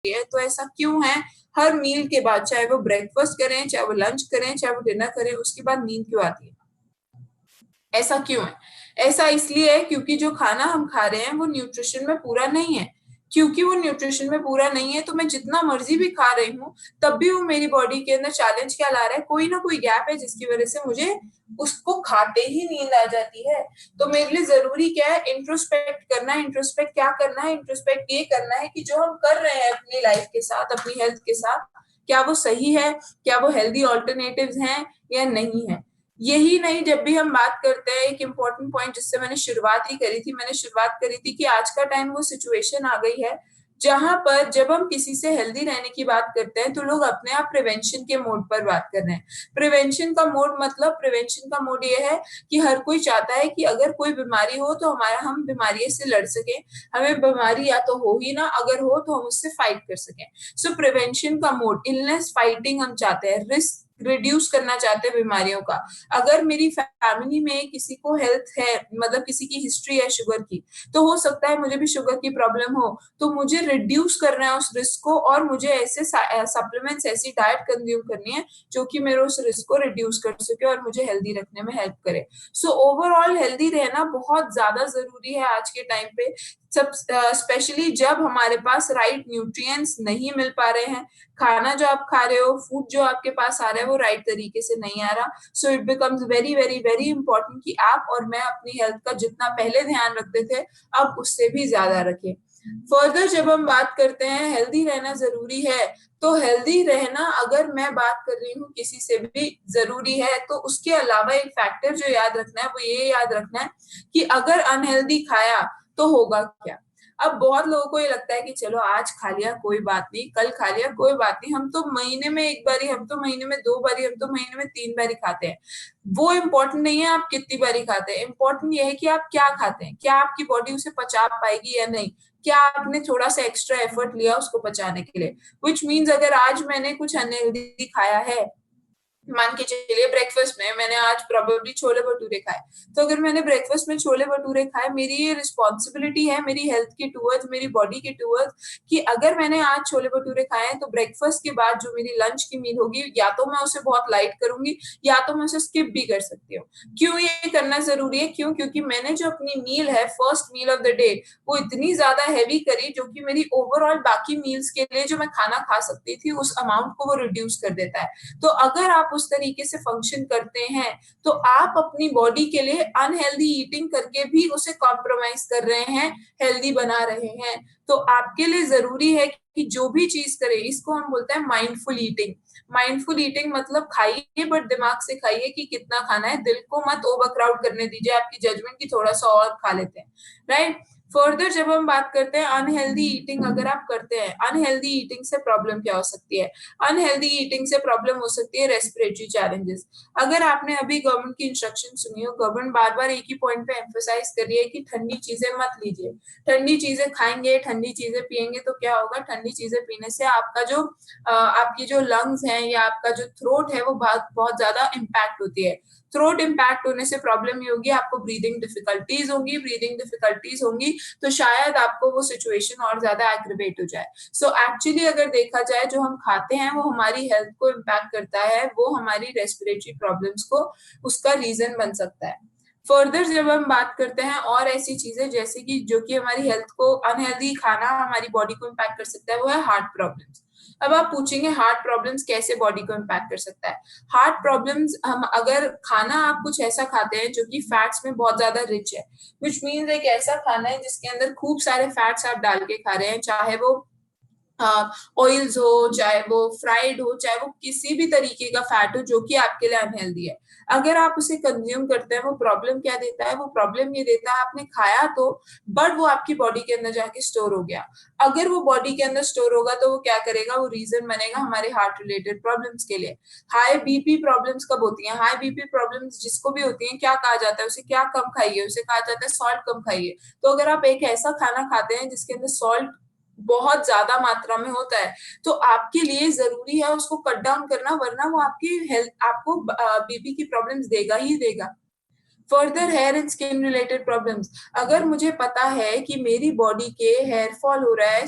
है। तो ऐसा क्यों है? हर मील के बाद, चाहे वो ब्रेकफास्ट करें, चाहे वो लंच करें, चाहे वो डिनर करें, उसके बाद नींद क्यों आती है? ऐसा क्यों है? ऐसा इसलिए है क्योंकि जो खाना हम खा रहे हैं वो न्यूट्रिशन में पूरा नहीं है। क्योंकि वो न्यूट्रिशन में पूरा नहीं है तो मैं जितना मर्जी भी खा रही हूँ, तब भी वो मेरी बॉडी के अंदर चैलेंज क्या ला रहा है? कोई ना कोई गैप है जिसकी वजह से मुझे उसको खाते ही नींद आ जाती है। तो मेरे लिए जरूरी क्या है? इंट्रोस्पेक्ट करना। इंट्रोस्पेक्ट क्या करना है? इंट्रोस्पेक्ट ये करना है कि जो हम कर रहे हैं अपनी लाइफ के साथ, अपनी हेल्थ के साथ, क्या वो सही है? क्या वो हेल्दी ऑल्टरनेटिव्स हैं या नहीं है? यही नहीं, जब भी हम बात करते हैं, एक इम्पोर्टेंट पॉइंट जिससे मैंने शुरुआत ही करी थी, मैंने शुरुआत करी थी कि आज का टाइम वो सिचुएशन आ गई है जहां पर जब हम किसी से हेल्दी रहने की बात करते हैं तो लोग अपने आप प्रिवेंशन के मोड पर बात कर रहे हैं। प्रिवेंशन का मोड मतलब, प्रिवेंशन का मोड ये है कि हर कोई चाहता है कि अगर कोई बीमारी हो तो हम बीमारी से लड़ सके। हमें बीमारी या तो हो ही ना, अगर हो तो हम उससे फाइट कर सकें। सो प्रिवेंशन का मोड, इलनेस फाइटिंग हम चाहते हैं, रिस्क रिड्यूस करना चाहते हैं बीमारियों का। अगर मेरी फैमिली में किसी को हेल्थ है, मतलब किसी की हिस्ट्री है शुगर की, तो हो सकता है मुझे भी शुगर की प्रॉब्लम हो, तो मुझे रिड्यूस करना है उस रिस्क को, और मुझे ऐसे सप्लीमेंट्स, ऐसी डाइट कंज्यूम करनी है जो कि मेरे उस रिस्क को रिड्यूस कर सके और मुझे हेल्दी रखने में हेल्प करे। सो ओवरऑल हेल्दी रहना बहुत ज्यादा जरूरी है आज के टाइम पे, सब स्पेशली जब हमारे पास राइट न्यूट्रिएंट्स नहीं मिल पा रहे हैं। खाना जो आप खा रहे हो, फूड जो आपके पास आ रहा है, वो राइट तरीके से नहीं आ रहा। So it becomes very very very important कि आप और मैं अपनी हेल्थ का जितना पहले ध्यान रखते थे, अब उससे भी ज्यादा रखें। फर्दर जब हम बात करते हैं हेल्दी रहना जरूरी है, तो हेल्दी रहना, अगर मैं बात कर रही हूँ किसी से भी जरूरी है, तो उसके अलावा एक फैक्टर जो याद रखना है वो ये याद रखना है कि अगर अनहेल्दी खाया तो होगा क्या। अब बहुत लोगों को ये लगता है कि चलो आज खा लिया कोई बात नहीं, कल खा लिया कोई बात नहीं, हम तो महीने में एक बारी, हम तो महीने में दो बारी, हम तो महीने में तीन बारी खाते हैं। वो इम्पोर्टेंट नहीं है आप कितनी बारी खाते हैं, इम्पोर्टेंट ये है कि आप क्या खाते हैं, क्या आपकी बॉडी उसे पचा पाएगी या नहीं, क्या आपने थोड़ा सा एक्स्ट्रा एफर्ट लिया उसको पचाने के लिए। विच मीन्स अगर आज मैंने कुछ अनहेल्दी खाया है, मान के चलिए ब्रेकफास्ट में मैंने आज प्रोबेबली छोले भटूरे खाए, तो अगर मैंने ब्रेकफास्ट में छोले भटूरे खाए, मेरी ये रिस्पॉन्सिबिलिटी है मेरी हेल्थ के टूवर्ड्स, मेरी बॉडी के टूवर्ड्स, कि अगर मैंने आज छोले भटूरे खाए हैं तो ब्रेकफास्ट के बाद जो मेरी लंच की मील होगी, या तो मैं उसे बहुत लाइट करूंगी या तो मैं उसे स्किप भी कर सकती हूँ। क्यों ये करना जरूरी है? क्यों? क्योंकि मैंने जो अपनी मील है, first meal of the day, वो इतनी ज्यादा हैवी करी जो कि मेरी ओवरऑल बाकी मील्स के लिए जो मैं खाना खा सकती थी उस अमाउंट को वो रिड्यूस कर देता है। तो अगर आप उस तरीके से फंक्शन करते हैं तो आप अपनी बॉडी के लिए अनहेल्दी ईटिंग करके भी उसे कॉम्प्रोमाइज कर रहे हैं, हेल्दी बना रहे हैं। तो आपके लिए जरूरी है कि जो भी चीज करें, इसको हम बोलते हैं माइंडफुल ईटिंग। माइंडफुल ईटिंग मतलब खाइए बट दिमाग से खाइए कि कितना खाना है, दिल को मत ओवरक्राउड करने दीजिए आपकी जजमेंट की थोड़ा सा और खा लेते हैं, राइट। फर्दर जब हम बात करते हैं अनहेल्दी ईटिंग, अगर आप करते हैं अनहेल्दी ईटिंग से प्रॉब्लम क्या हो सकती है? अनहेल्दी ईटिंग से प्रॉब्लम हो सकती है रेस्पिरेटरी चैलेंजेस। अगर आपने अभी गवर्नमेंट की इंस्ट्रक्शन सुनी हो, गवर्नमेंट बार बार एक ही पॉइंट पे एम्फोसाइज कर रही है कि ठंडी चीजें मत लीजिए, ठंडी चीजें खाएंगे, ठंडी चीजें पिएंगे तो क्या होगा? ठंडी चीजें पीने से आपका जो आपकी जो लंग्स हैं या आपका जो थ्रोट है वो बहुत बहुत ज्यादा इम्पैक्ट होती है। थ्रोट इम्पैक्ट होने से प्रॉब्लम ये होगी, आपको ब्रीदिंग डिफिकल्टीज होंगी, ब्रीदिंग डिफिकल्टीज होंगी तो शायद आपको वो सिचुएशन और ज्यादा एग्रीवेट हो जाए। सो एक्चुअली अगर देखा जाए, जो हम खाते हैं वो हमारी हेल्थ को इम्पैक्ट करता है, वो हमारी रेस्पिरेटरी प्रॉब्लम्स को उसका रीजन बन सकता है। फर्दर जब हम बात करते हैं और ऐसी चीजें जैसे कि जो कि हमारी हेल्थ को, अनहेल्दी खाना हमारी बॉडी को इम्पैक्ट कर सकता है, वो है हार्ट प्रॉब्लम्स। अब आप पूछेंगे हार्ट प्रॉब्लम्स कैसे बॉडी को इम्पैक्ट कर सकता है? हार्ट प्रॉब्लम्स, हम अगर खाना आप कुछ ऐसा खाते हैं जो कि फैट्स में बहुत ज्यादा रिच है, विच मीन्स एक ऐसा खाना है जिसके अंदर खूब सारे फैट्स आप डाल के खा रहे हैं, चाहे वो ऑयल्स हो, चाहे वो फ्राइड हो, चाहे वो किसी भी तरीके का फैट हो जो कि आपके लिए अनहेल्दी है। अगर आप उसे कंज्यूम करते हैं, वो प्रॉब्लम क्या देता है? वो प्रॉब्लम ये देता है, आपने खाया तो, बट वो आपकी बॉडी के अंदर जाके स्टोर हो गया। अगर वो बॉडी के अंदर स्टोर होगा तो वो क्या करेगा? वो रीजन बनेगा हमारे हार्ट रिलेटेड प्रॉब्लम्स के लिए। हाई बीपी प्रॉब्लम्स कब होती हैं? हाई बीपी प्रॉब्लम्स जिसको भी होती हैं, क्या कहा जाता है उसे? क्या कम खाइए, उसे कहा जाता है सॉल्ट कम खाइए। तो अगर आप एक ऐसा खाना खाते हैं जिसके अंदर सॉल्ट बहुत ज्यादा मात्रा में होता है, तो आपके लिए जरूरी है उसको कट डाउन करना, वरना वो आपकी हेल्थ, आपको बीपी की प्रॉब्लम्स देगा ही देगा। Further hair and skin related problems, अगर मुझे पता है कि मेरी बॉडी के हेयर फॉल हो रहा है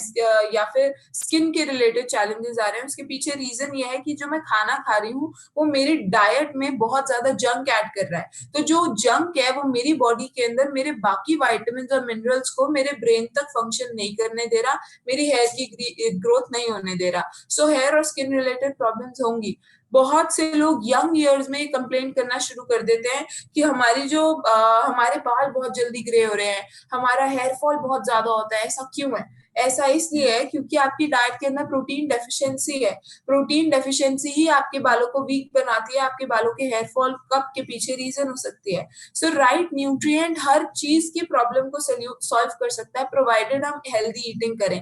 या फिर स्किन के रिलेटेड चैलेंजेस आ रहे हैं, उसके पीछे रीजन ये है कि जो मैं खाना खा रही हूँ वो मेरी डाइट में बहुत ज्यादा जंक ऐड कर रहा है। तो जो जंक है वो मेरी बॉडी के अंदर मेरे बाकी वाइटामिन और मिनरल्स को मेरे ब्रेन तक फंक्शन नहीं करने दे रहा, मेरी हेयर की ग्रोथ नहीं होने दे रहा। सो हेयर और स्किन रिलेटेड प्रॉब्लम्स होंगी। बहुत से लोग यंग ईयर्स में कंप्लेंट करना शुरू कर देते हैं कि हमारे बाल बहुत जल्दी ग्रे हो रहे हैं, हमारा हेयर फॉल बहुत ज्यादा होता है। ऐसा क्यों है? ऐसा इसलिए है क्योंकि आपकी डाइट के अंदर प्रोटीन डेफिशिएंसी है। प्रोटीन डेफिशिएंसी ही आपके बालों को वीक बनाती है, आपके बालों के हेयर फॉल कब के पीछे रीजन हो सकती है। सो राइट न्यूट्रिएंट हर चीज की प्रॉब्लम को सॉल्व कर सकता है, प्रोवाइडेड हम हेल्दी ईटिंग करें।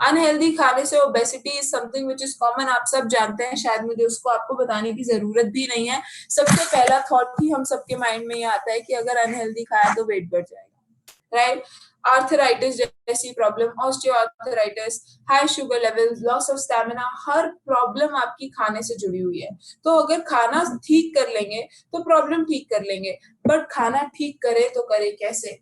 अनहेल्दी खाने से obesity is something which is common, आप सब जानते हैं, शायद मुझे उसको आपको बताने की जरूरत भी नहीं है। सबसे पहला थॉट ही हम सबके माइंड में ये आता है कि अगर अनहेल्दी खाया तो वेट बढ़ जाएगा, राइट? आर्थराइटिस जैसी problem, osteoarthritis, high sugar levels, loss of stamina, her problem आपकी खाने से जुड़ी हुई है। तो अगर खाना ठीक कर लेंगे तो प्रॉब्लम ठीक कर लेंगे, बट खाना ठीक करे तो करे कैसे,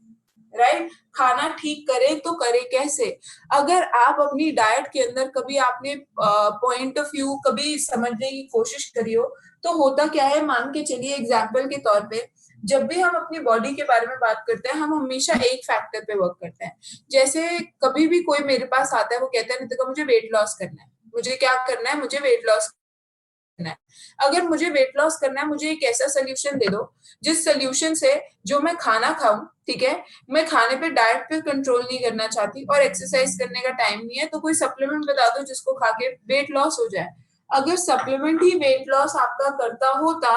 राइट? खाना ठीक करे तो करे कैसे? अगर आप अपनी डाइट के अंदर कभी आपने पॉइंट ऑफ व्यू कभी समझने की कोशिश करी हो, तो होता क्या है, मान के चलिए एग्जाम्पल के तौर पे, जब भी हम अपनी बॉडी के बारे में बात करते हैं हम हमेशा एक फैक्टर पे वर्क करते हैं। जैसे कभी भी कोई मेरे पास आता है, वो कहता है नितिका मुझे वेट लॉस करना है, मुझे क्या करना है, मुझे वेट लॉस करना है। अगर मुझे वेट लॉस करना है, मुझे एक ऐसा सोल्यूशन दे दो जिस सोल्यूशन से जो मैं खाना खाऊं, ठीक है, मैं खाने पे डाइट पे कंट्रोल नहीं करना चाहती और एक्सरसाइज करने का टाइम नहीं है, तो कोई सप्लीमेंट बता दो जिसको खा के वेट लॉस हो जाए। अगर सप्लीमेंट ही वेट लॉस आपका करता होता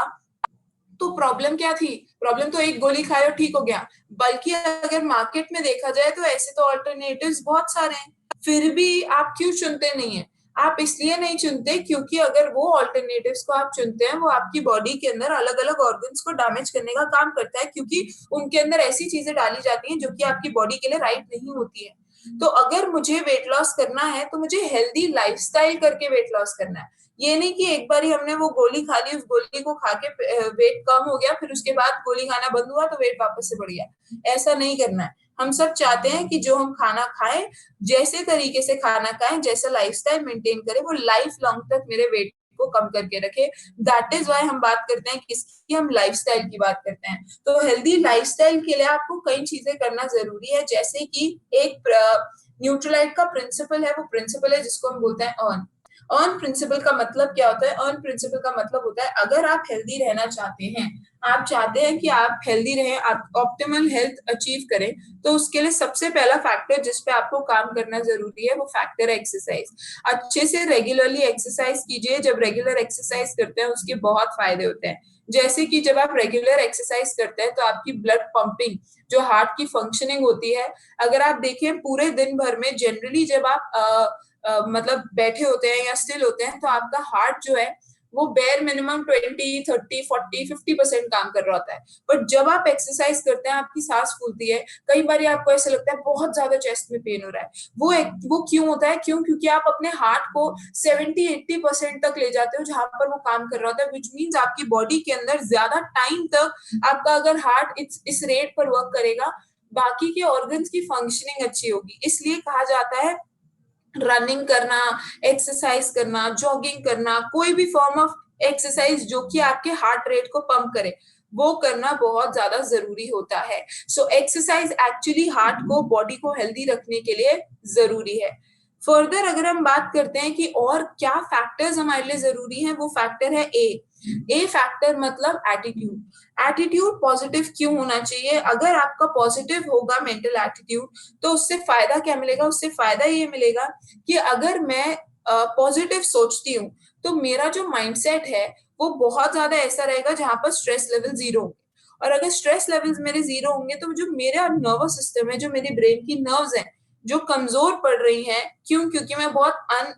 तो प्रॉब्लम क्या थी? प्रॉब्लम तो एक गोली खाए और ठीक हो गया। बल्कि अगर मार्केट में देखा जाए तो ऐसे तो ऑल्टरनेटिव्स बहुत सारे हैं, फिर भी आप क्यों चुनते नहीं है? आप इसलिए नहीं चुनते क्योंकि अगर वो ऑल्टरनेटिव्स को आप चुनते हैं, वो आपकी बॉडी के अंदर अलग अलग ऑर्गन्स को डैमेज करने का काम करता है, क्योंकि उनके अंदर ऐसी चीजें डाली जाती हैं जो कि आपकी बॉडी के लिए राइट नहीं होती है। तो अगर मुझे वेट लॉस करना है तो मुझे हेल्दी लाइफस्टाइल करके वेट लॉस करना है। ये नहीं कि एक बार ही हमने वो गोली खा ली, उस गोली को खा के वेट कम हो गया, फिर उसके बाद गोली खाना बंद हुआ तो वेट वापस से बढ़ गया। ऐसा नहीं करना है। हम सब चाहते हैं कि जो हम खाना खाएं, जैसे तरीके से खाना खाएं, जैसा लाइफस्टाइल मेंटेन करें, वो लाइफ लॉन्ग तक मेरे वेट को कम करके रखे। दैट इज वाई हम बात करते हैं किसकी, हम लाइफस्टाइल की बात करते हैं। तो हेल्दी लाइफस्टाइल के लिए आपको कई चीजें करना जरूरी है, जैसे कि एक न्यूट्रलाइट का प्रिंसिपल है, वो प्रिंसिपल है जिसको हम बोलते हैं अर्न। अर्न प्रिंसिपल का मतलब क्या होता है? अर्न प्रिंसिपल का मतलब होता है अगर आप हेल्दी रहना चाहते हैं, आप चाहते हैं कि आप हेल्दी रहें, आप ऑप्टिमल हेल्थ अचीव करें, तो उसके लिए सबसे पहला फैक्टर जिस पे आपको काम करना जरूरी है वो फैक्टर है एक्सरसाइज। अच्छे से रेगुलरली एक्सरसाइज कीजिए। जब रेगुलर एक्सरसाइज करते हैं उसके बहुत फायदे होते हैं। जैसे कि जब आप रेगुलर एक्सरसाइज करते हैं तो आपकी ब्लड पंपिंग, जो हार्ट की फंक्शनिंग होती है, अगर आप देखें पूरे दिन भर में जनरली जब आप मतलब बैठे होते हैं या स्टिल होते हैं तो आपका हार्ट जो है वो बेयर मिनिमम 20, 30, 40, 50% काम कर रहा होता है। बट जब आप एक्सरसाइज करते हैं आपकी सांस फूलती है, कई बार आपको ऐसा लगता है बहुत ज्यादा चेस्ट में पेन हो रहा है। वो क्यों होता है? क्योंकि आप अपने हार्ट को 70-80% तक ले जाते हो जहां पर वो काम कर रहा होता है, विच मीन्स आपकी बॉडी के अंदर ज्यादा टाइम तक आपका अगर हार्ट इस रेट पर वर्क करेगा, बाकी के ऑर्गन्स की फंक्शनिंग अच्छी होगी। इसलिए कहा जाता है रनिंग करना, एक्सरसाइज करना, जॉगिंग करना, कोई भी फॉर्म ऑफ एक्सरसाइज जो कि आपके हार्ट रेट को पंप करे, वो करना बहुत ज्यादा जरूरी होता है। सो एक्सरसाइज एक्चुअली हार्ट को, बॉडी को हेल्दी रखने के लिए जरूरी है। फर्दर अगर हम बात करते हैं कि और क्या फैक्टर्स हमारे लिए जरूरी हैं, वो फैक्टर है ए फैक्टर मतलब एटीट्यूड। एटीट्यूड पॉजिटिव क्यों होना चाहिए? अगर आपका पॉजिटिव होगा मेंटल एटीट्यूड, तो उससे फायदा क्या मिलेगा? उससे फायदा ये मिलेगा कि अगर मैं पॉजिटिव सोचती हूँ तो मेरा जो माइंडसेट है वो बहुत ज्यादा ऐसा रहेगा जहां पर स्ट्रेस लेवल जीरो होंगे। और अगर स्ट्रेस लेवल्स मेरे जीरो होंगे तो जो मेरा नर्वस सिस्टम है, जो मेरी ब्रेन की नर्व्स हैं, जो कमजोर पड़ रही हैं, क्यों? क्योंकि मैं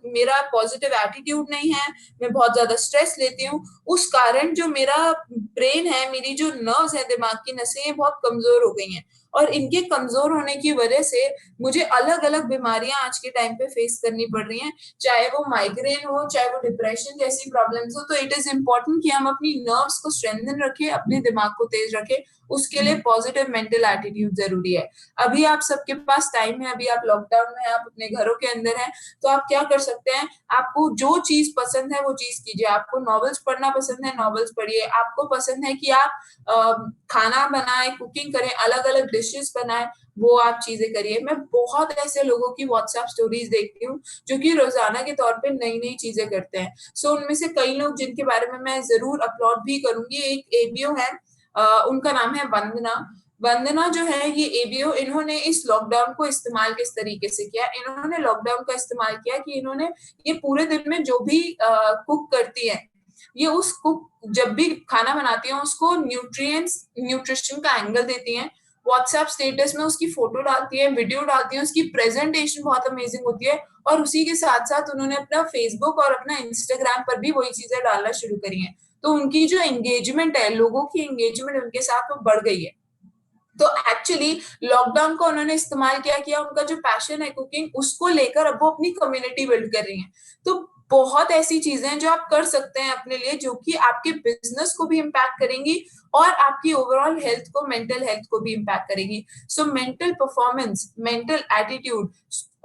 मेरा पॉजिटिव एटीट्यूड नहीं है, मैं बहुत ज्यादा स्ट्रेस लेती हूँ, उस कारण जो मेरा ब्रेन है, मेरी जो नर्व्स है, दिमाग की नसें, बहुत कमजोर हो गई हैं। और इनके कमजोर होने की वजह से मुझे अलग अलग बीमारियां आज के टाइम पे फेस करनी पड़ रही हैं, चाहे वो माइग्रेन हो, चाहे वो डिप्रेशन जैसी प्रॉब्लम्स हो। तो इट इज इम्पोर्टेंट कि हम अपनी नर्व्स को स्ट्रेंथन रखें, अपने दिमाग को तेज रखें, उसके लिए पॉजिटिव मेंटल एटीट्यूड जरूरी है। अभी आप सबके पास टाइम है, अभी आप लॉकडाउन में, आप अपने घरों के अंदर हैं, तो आप क्या कर सकते हैं, आपको जो चीज पसंद है वो चीज कीजिए। आपको नॉवेल्स पढ़ना पसंद है, नॉवेल्स पढ़िए। आपको पसंद है कि आप खाना बनाए, कुकिंग करें, अलग अलग डिशेस बनाए, वो आप चीजें करिए। मैं बहुत ऐसे लोगों की व्हाट्सएप स्टोरीज देखती हूँ जो कि रोजाना के तौर पे नई नई चीजें करते हैं। सो उनमें से कई लोग जिनके बारे में मैं जरूर अपलोड भी करूंगी, एक एबीओ है, उनका नाम है वंदना। वंदना जो है ये एबीओ, इन्होंने इस लॉकडाउन को इस्तेमाल किस तरीके से किया, इन्होंने लॉकडाउन का इस्तेमाल किया कि इन्होंने ये पूरे दिन में जो भी कुक करती है, ये उस कुक जब भी खाना बनाती है उसको न्यूट्रिशन का एंगल देती हैं, व्हाट्सएप स्टेटस में उसकी फोटो डालती है, वीडियो डालती है, उसकी प्रेजेंटेशन बहुत अमेजिंग होती है। और उसी के साथ साथ उन्होंने अपना फेसबुक और अपना इंस्टाग्राम पर भी वही चीजें डालना शुरू करी हैं। तो उनकी जो एंगेजमेंट है, लोगों की एंगेजमेंट उनके साथ वो बढ़ गई है। तो एक्चुअली लॉकडाउन को उन्होंने इस्तेमाल किया उनका जो पैशन है कुकिंग, उसको लेकर अब वो अपनी कम्युनिटी बिल्ड कर रही हैं। तो बहुत ऐसी चीजें हैं जो आप कर सकते हैं अपने लिए, जो कि आपके बिजनेस को भी इम्पैक्ट करेंगी और आपकी ओवरऑल हेल्थ को, मेंटल हेल्थ को भी इम्पैक्ट करेगी। So mental performance, mental attitude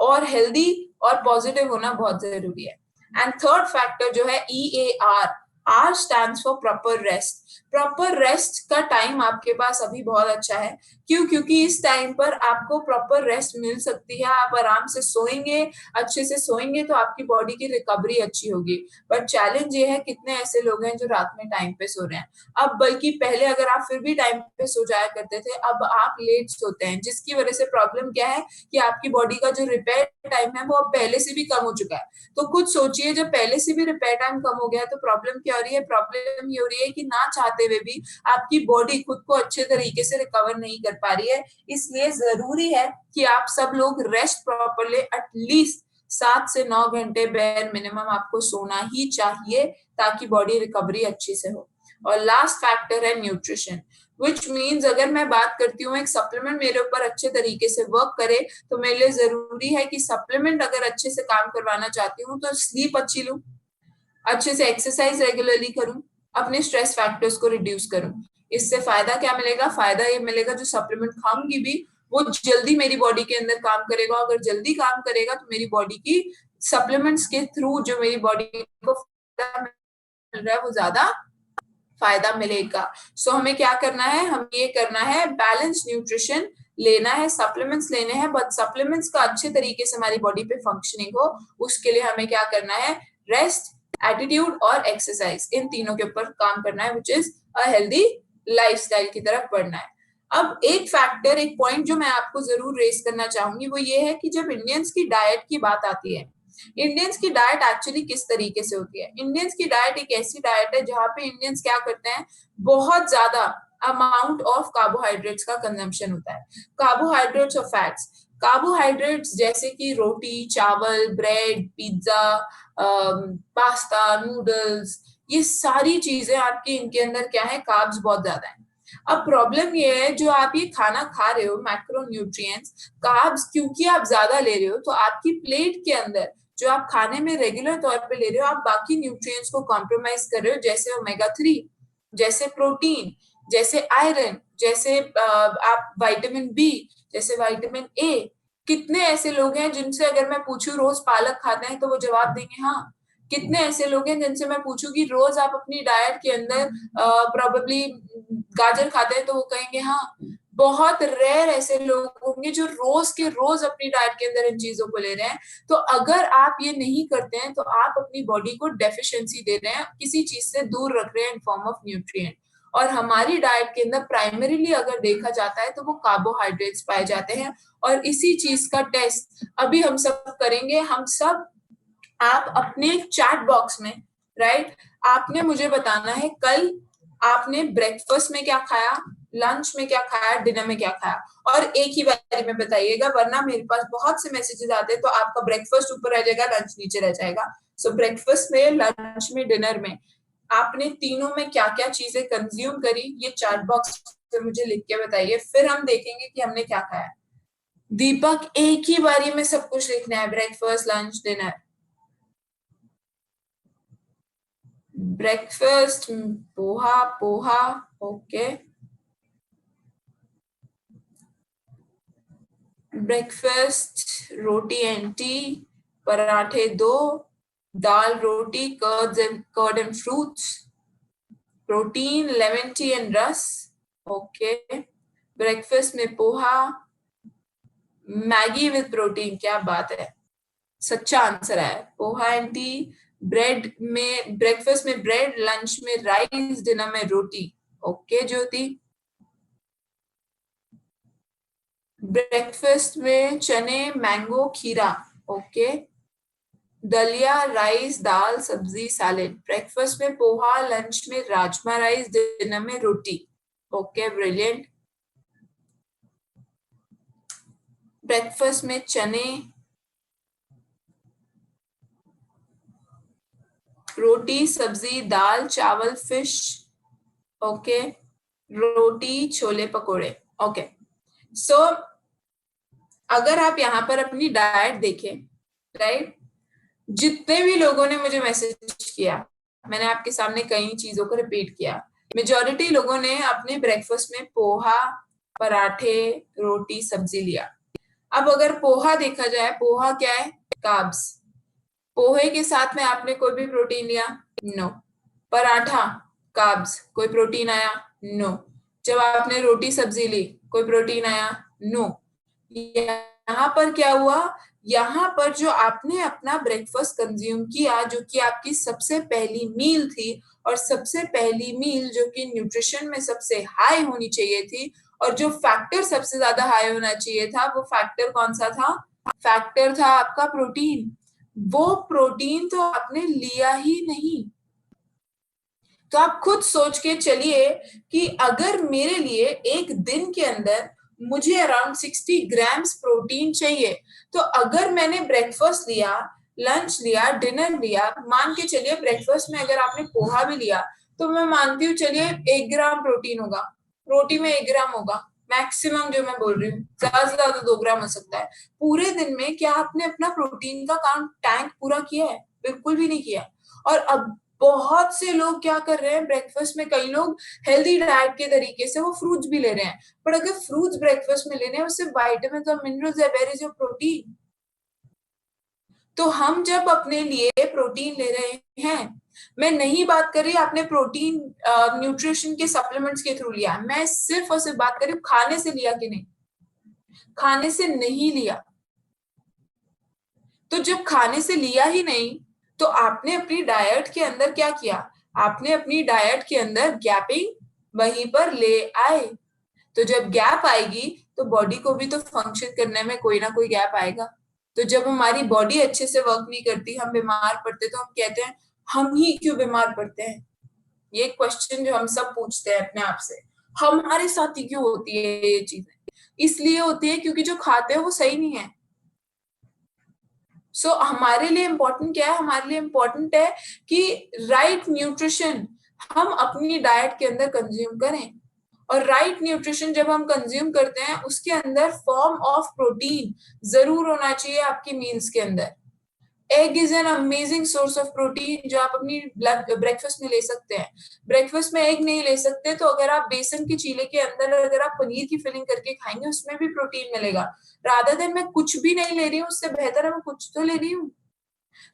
और हेल्दी और पॉजिटिव होना बहुत जरूरी है। एंड थर्ड फैक्टर जो है EAR, R stands for proper rest. Proper rest का टाइम आपके पास अभी बहुत अच्छा है। क्यों? क्योंकि इस टाइम पर आपको प्रॉपर रेस्ट मिल सकती है, आप आराम से सोएंगे, अच्छे से सोएंगे तो आपकी बॉडी की रिकवरी अच्छी होगी। बट चैलेंज ये है, कितने ऐसे लोग हैं जो रात में टाइम पे सो रहे हैं। अब बल्कि पहले अगर आप फिर भी टाइम पे सो जाया करते थे, अब आप लेट सोते हैं, जिसकी वजह से प्रॉब्लम क्या है कि आपकी बॉडी का जो रिपेयर टाइम है वो अब पहले से भी कम हो चुका है। तो खुद सोचिए, जब पहले से भी रिपेयर टाइम कम हो गया है तो प्रॉब्लम क्या हो रही है? प्रॉब्लम ये हो रही है कि ना चाहते हुए भी आपकी बॉडी खुद को अच्छे तरीके से रिकवर नहीं कर पा रही है। इसलिए जरूरी है कि आप सब लोग रेस्ट प्रॉपरली, एटलीस्ट 7 से 9 घंटे बेयर मिनिमम आपको सोना ही चाहिए, ताकि बॉडी रिकवरी अच्छी से हो। और लास्ट फैक्टर है न्यूट्रिशन, विच मीन्स अगर मैं बात करती हूँ एक सप्लीमेंट मेरे ऊपर अच्छे तरीके से वर्क करे, तो मेरे लिए जरूरी है कि सप्लीमेंट अगर अच्छे से काम करवाना चाहती हूँ तो स्लीप अच्छी लूं, अच्छे से एक्सरसाइज रेगुलरली करूं, अपने स्ट्रेस फैक्टर्स को रिड्यूस करूं। इससे फायदा क्या मिलेगा? फायदा ये मिलेगा, जो सप्लीमेंट खाऊंगी भी वो जल्दी मेरी बॉडी के अंदर काम करेगा। अगर जल्दी काम करेगा तो मेरी बॉडी की सप्लीमेंट्स के थ्रू जो मेरी बॉडी को फायदा मिल रहा है वो ज्यादा फायदा मिलेगा। सो हमें क्या करना है? हमें ये करना है, बैलेंस न्यूट्रिशन लेना है, सप्लीमेंट्स लेने हैं, बट सप्लीमेंट्स का अच्छे तरीके से हमारी बॉडी पे फंक्शनिंग हो, उसके लिए हमें क्या करना है? रेस्ट, एटीट्यूड और एक्सरसाइज, इन तीनों के ऊपर काम करना है, which is a healthy lifestyle की तरफ बढ़ना है। अब एक फैक्टर, एक पॉइंट जो मैं आपको जरूर रेस करना चाहूंगी वो ये है कि जब इंडियंस की डाइट की बात आती है, इंडियंस की डाइट एक्चुअली किस तरीके से होती है? इंडियंस की डाइट एक ऐसी डाइट है जहां पे इंडियंस क्या करते हैं, बहुत ज्यादा अमाउंट ऑफ कार्बोहाइड्रेट्स का कंजम्पशन होता है। कार्बोहाइड्रेट्स और फैट्स, कार्बोहाइड्रेट्स जैसे कि रोटी, चावल, ब्रेड, पिज्जा, पास्ता, नूडल्स, ये सारी चीजें आपकी, इनके अंदर क्या है? कार्ब्स बहुत ज्यादा है। अब प्रॉब्लम ये है, जो आप ये खाना खा रहे हो, मैक्रोन्यूट्रिएंट्स, कार्ब्स क्योंकि आप ज्यादा ले रहे हो, तो आपकी प्लेट के अंदर जो आप खाने में रेगुलर तौर पे ले रहे हो, आप बाकी न्यूट्रिएंट्स को कॉम्प्रोमाइज कर रहे हो, जैसे ओमेगा 3, जैसे प्रोटीन, जैसे आयरन, जैसे आप विटामिन बी, जैसे विटामिन ए। कितने ऐसे लोग हैं जिनसे अगर मैं पूछूं रोज पालक खाते हैं तो वो जवाब देंगे हाँ। कितने ऐसे लोग हैं जिनसे मैं पूछूं कि रोज आप अपनी डाइट के अंदर प्रोबेबली गाजर खाते हैं तो वो कहेंगे हाँ। बहुत रेयर ऐसे लोग होंगे जो रोज के रोज अपनी डाइट के अंदर इन चीजों को ले रहे हैं। तो अगर आप ये नहीं करते हैं तो आप अपनी बॉडी को डेफिशिएंसी दे रहे हैं, किसी चीज से दूर रख रहे हैं इन फॉर्म ऑफ न्यूट्रिएंट। और हमारी डाइट के अंदर प्राइमरीली अगर देखा जाता है तो वो कार्बोहाइड्रेट्स पाए जाते हैं। और इसी चीज का टेस्ट अभी हम सब करेंगे, हम सब। आप अपने चैट बॉक्स में, राइट, आपने मुझे बताना है कल आपने ब्रेकफास्ट में क्या खाया, लंच में क्या खाया, डिनर में क्या खाया, और एक ही बारे में बताइएगा, वरना मेरे पास बहुत से मैसेजेस आते हैं तो आपका ब्रेकफास्ट ऊपर रह जाएगा, लंच नीचे रह जाएगा। सो ब्रेकफास्ट में, लंच में, डिनर में आपने तीनों में क्या क्या चीजें कंज्यूम करी, ये चैट बॉक्स आंसर मुझे लिख के बताइए, फिर हम देखेंगे कि हमने क्या खाया। दीपक, एक ही बारी में सब कुछ लिखना है, breakfast, lunch, dinner. Breakfast poha, poha, okay. Breakfast roti and tea, पराठे 2, dal roti, curd and fruits, protein lemon tea and रस, ओके। ब्रेकफास्ट में पोहा, मैगी विद प्रोटीन, क्या बात है, सच्चा आंसर है, पोहा एंड टी। ब्रेड में, ब्रेकफास्ट में ब्रेड, लंच में राइस, डिनर में रोटी, ओके ज्योति। ब्रेकफास्ट में चने, मैंगो, खीरा, ओके। दलिया, राइस, दाल, सब्जी, सैलेड। ब्रेकफास्ट में पोहा, लंच में राजमा राइस, डिनर में रोटी, ओके, ब्रिलियंट। ब्रेकफास्ट में चने, रोटी, सब्जी, दाल, चावल, फिश, ओके। रोटी, छोले, पकोड़े, ओके। सो अगर आप यहाँ पर अपनी डाइट देखें, राइट, जितने भी लोगों ने मुझे मैसेज किया, मैंने आपके सामने कई चीजों को रिपीट किया, मेजॉरिटी लोगों ने अपने ब्रेकफास्ट में पोहा, पराठे, रोटी, सब्जी लिया। अब अगर पोहा देखा जाए, पोहा क्या है, कार्ब्स। पोहे के साथ में आपने कोई भी प्रोटीन लिया, नो। पराठा, कार्ब्स, कोई प्रोटीन आया, नो। जब आपने रोटी सब्जी ली, कोई प्रोटीन आया, नो। यहाँ पर क्या हुआ, यहाँ पर जो आपने अपना ब्रेकफास्ट कंज्यूम किया, जो कि आपकी सबसे पहली मील थी, और सबसे पहली मील जो कि न्यूट्रिशन में सबसे हाई होनी चाहिए थी, और जो फैक्टर सबसे ज्यादा हाई होना चाहिए था, वो फैक्टर कौन सा था, फैक्टर था आपका प्रोटीन। वो प्रोटीन तो आपने लिया ही नहीं। तो आप खुद सोच के चलिए कि अगर मेरे लिए एक दिन के अंदर मुझे अराउंड 60 ग्राम्स प्रोटीन चाहिए, तो अगर मैंने ब्रेकफास्ट लिया, लंच लिया, डिनर लिया, मान के चलिए ब्रेकफास्ट में अगर आपने पोहा भी लिया, तो मैं मानती हूँ चलिए 1 ग्राम प्रोटीन होगा, रोटी में 1 ग्राम होगा मैक्सिमम, जो मैं बोल रही हूँ, ज्यादा से ज्यादा 2 ग्राम हो सकता है। पूरे दिन में क्या आपने अपना प्रोटीन का काउंट टैंक पूरा किया है? बिल्कुल भी नहीं किया। और अब बहुत से लोग क्या कर रहे हैं, ब्रेकफास्ट में कई लोग हेल्दी डाइट के तरीके से वो फ्रूट्स भी ले रहे हैं, पर अगर फ्रूट्स ब्रेकफास्ट में लेने हैं, उससे विटामिन और मिनरल्स है, वेयर इज योर प्रोटीन? तो हम जब अपने लिए प्रोटीन ले रहे हैं, मैं नहीं बात कर रही आपने प्रोटीन न्यूट्रिशन के सप्लीमेंट्स के थ्रू लिया, मैं सिर्फ और सिर्फ बात कर रही हूँ खाने से लिया कि नहीं, खाने से नहीं लिया। तो जब खाने से लिया ही नहीं, तो आपने अपनी डाइट के अंदर क्या किया, आपने अपनी डाइट के अंदर गैपिंग वहीं पर ले आए। तो जब गैप आएगी, तो बॉडी को भी तो फंक्शन करने में कोई ना कोई गैप आएगा। तो जब हमारी बॉडी अच्छे से वर्क नहीं करती, हम बीमार पड़ते, तो हम कहते हैं हम ही क्यों बीमार पड़ते हैं। ये क्वेश्चन जो हम सब पूछते हैं अपने आप से, हमारे साथ ही क्यों होती है ये चीजें? इसलिए होती है क्योंकि जो खाते हैं वो सही नहीं है। सो हमारे लिए इम्पोर्टेंट क्या है, हमारे लिए इम्पोर्टेंट है कि राइट न्यूट्रिशन हम अपनी डाइट के अंदर कंज्यूम करें। और राइट न्यूट्रिशन जब हम कंज्यूम करते हैं, उसके अंदर फॉर्म ऑफ प्रोटीन जरूर होना चाहिए आपकी मील्स के अंदर। Egg is an amazing source of protein, जो आप अपनी ब्रेकफास्ट में ले सकते हैं। ब्रेकफास्ट में एग नहीं ले सकते, तो अगर आप बेसन के चीले के अंदर अगर आप पनीर की फिलिंग करके खाएंगे, उसमें भी प्रोटीन मिलेगा। रादर देन मैं कुछ भी नहीं ले रही हूँ, उससे बेहतर है मैं कुछ तो ले रही हूँ।